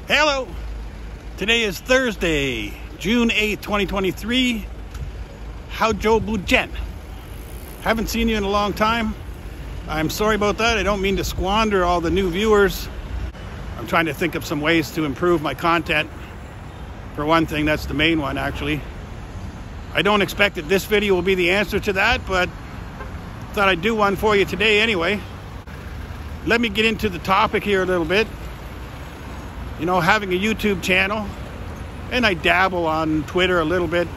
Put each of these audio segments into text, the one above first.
Hello! Today is Thursday, June 8th, 2023. How Joe Bujen? Haven't seen you in a long time. I'm sorry about that. I don't mean to squander all the new viewers. I'm trying to think of some ways to improve my content. For one thing, that's the main one actually. I don't expect that this video will be the answer to that, but thought I'd do one for you today anyway. Let me get into the topic here a little bit. You know, having a YouTube channel, and I dabble on Twitter a little bit,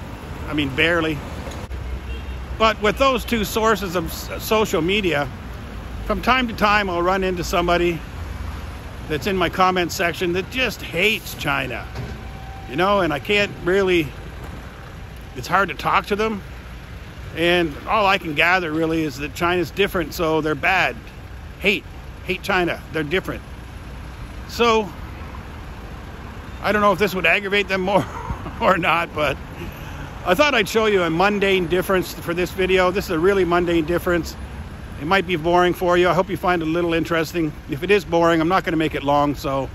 I mean barely. But with those two sources of social media, from time to time I'll run into somebody that's in my comment section that just hates China. You know, and I can't really, it's hard to talk to them. And all I can gather really is that China's different, so they're bad. Hate China, they're different. So, I don't know if this would aggravate them more or not, but I thought I'd show you a mundane difference for this video. This is a really mundane difference. It might be boring for you. I hope you find it a little interesting. If it is boring, I'm not going to make it long. So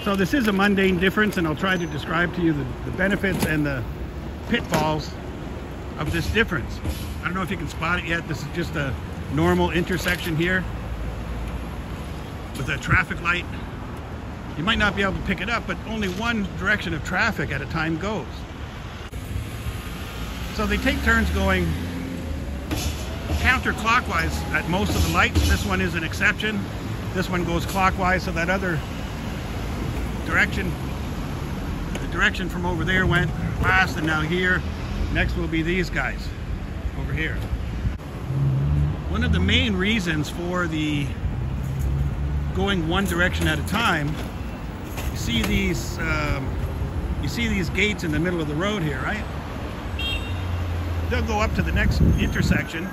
this is a mundane difference, and I'll try to describe to you the benefits and the pitfalls of this difference. I don't know if you can spot it yet. This is just a normal intersection here with a traffic light. You might not be able to pick it up, but only one direction of traffic at a time goes. So they take turns going counterclockwise at most of the lights. This one is an exception. This one goes clockwise, so that other direction, the direction from over there went last, and now here. Next will be these guys over here. One of the main reasons for the going one direction at a time, you see these gates in the middle of the road here, right? They'll go up to the next intersection,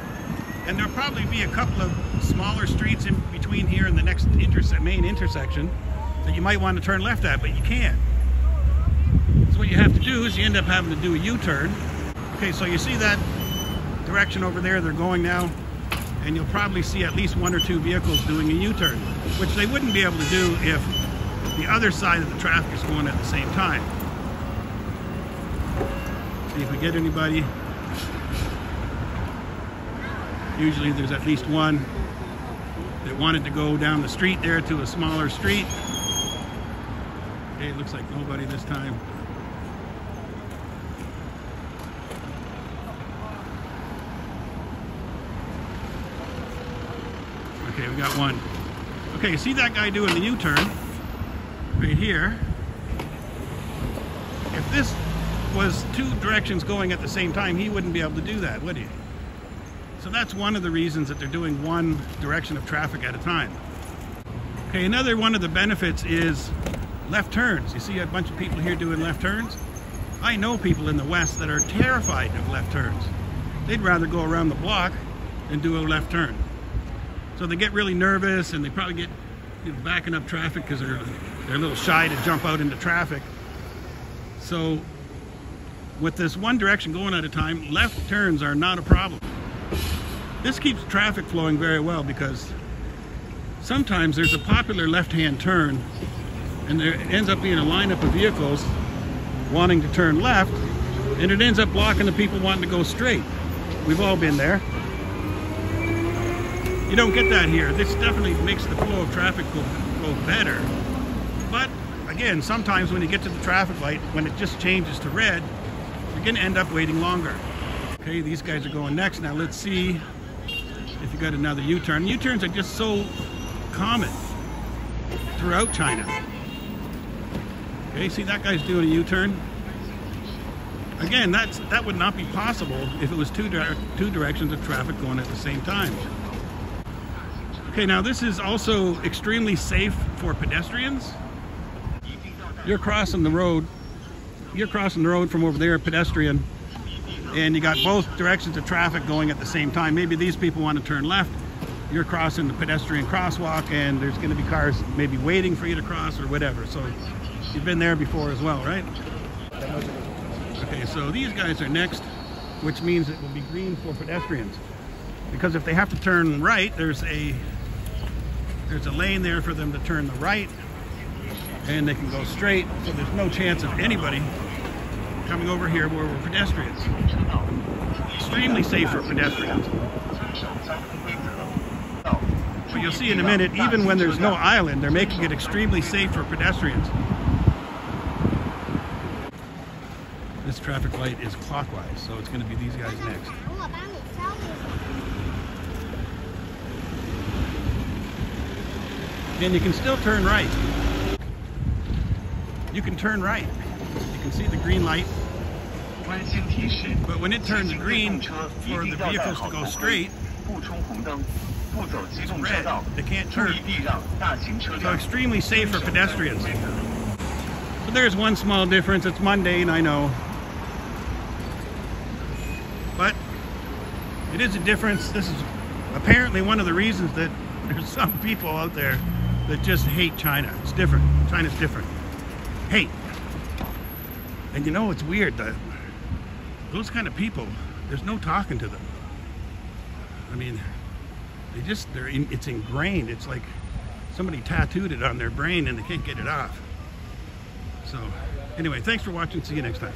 and there'll probably be a couple of smaller streets in between here and the next main intersection that you might want to turn left at, but you can't. So what you have to do is you end up having to do a U-turn. Okay, so you see that direction over there they're going now, and you'll probably see at least one or two vehicles doing a U-turn, which they wouldn't be able to do if the other side of the traffic is going at the same time. See if we get anybody. Usually there's at least one that wanted to go down the street there to a smaller street. Okay, it looks like nobody this time. Okay, we got one. Okay, see that guy doing the U-turn right here? If this was two directions going at the same time, he wouldn't be able to do that, would he? So that's one of the reasons that they're doing one direction of traffic at a time. Okay, another one of the benefits is left turns. You see a bunch of people here doing left turns? I know people in the West that are terrified of left turns. They'd rather go around the block than do a left turn. So they get really nervous, and they probably get backing up traffic because they're a little shy to jump out into traffic. So with this one direction going at a time, left turns are not a problem. This keeps traffic flowing very well, because sometimes there's a popular left-hand turn and there ends up being a lineup of vehicles wanting to turn left, and it ends up blocking the people wanting to go straight. We've all been there. You don't get that here. This definitely makes the flow of traffic go better. But again, sometimes when you get to the traffic light, when it just changes to red, you're going to end up waiting longer. Okay, these guys are going next. Now let's see if you got another U-turn. U-turns are just so common throughout China. Okay, see that guy's doing a U-turn? Again, that would not be possible if it was two directions of traffic going at the same time. Okay, now this is also extremely safe for pedestrians. You're crossing the road from over there, pedestrian, and you got both directions of traffic going at the same time. Maybe these people want to turn left. You're crossing the pedestrian crosswalk, and there's going to be cars maybe waiting for you to cross or whatever. So you've been there before as well, right? Okay, so these guys are next, which means it will be green for pedestrians. Because if they have to turn right, there's a lane there for them to turn the right. and they can go straight, so there's no chance of anybody coming over here where we're pedestrians. Extremely safe for pedestrians. But you'll see in a minute, even when there's no island, they're making it extremely safe for pedestrians. This traffic light is clockwise, so it's going to be these guys next. And you can still turn right. You can turn right. You can see the green light. But when it turns green for the vehicles to go straight, it's red. They can't turn. So extremely safe for pedestrians. So there's one small difference. It's mundane, I know. But it is a difference. This is apparently one of the reasons that there's some people out there that just hate China. It's different. China's different. Hate. And you know, it's weird that those kind of people, there's no talking to them. I mean, it's ingrained. It's like somebody tattooed it on their brain and they can't get it off. So anyway, thanks for watching. See you next time.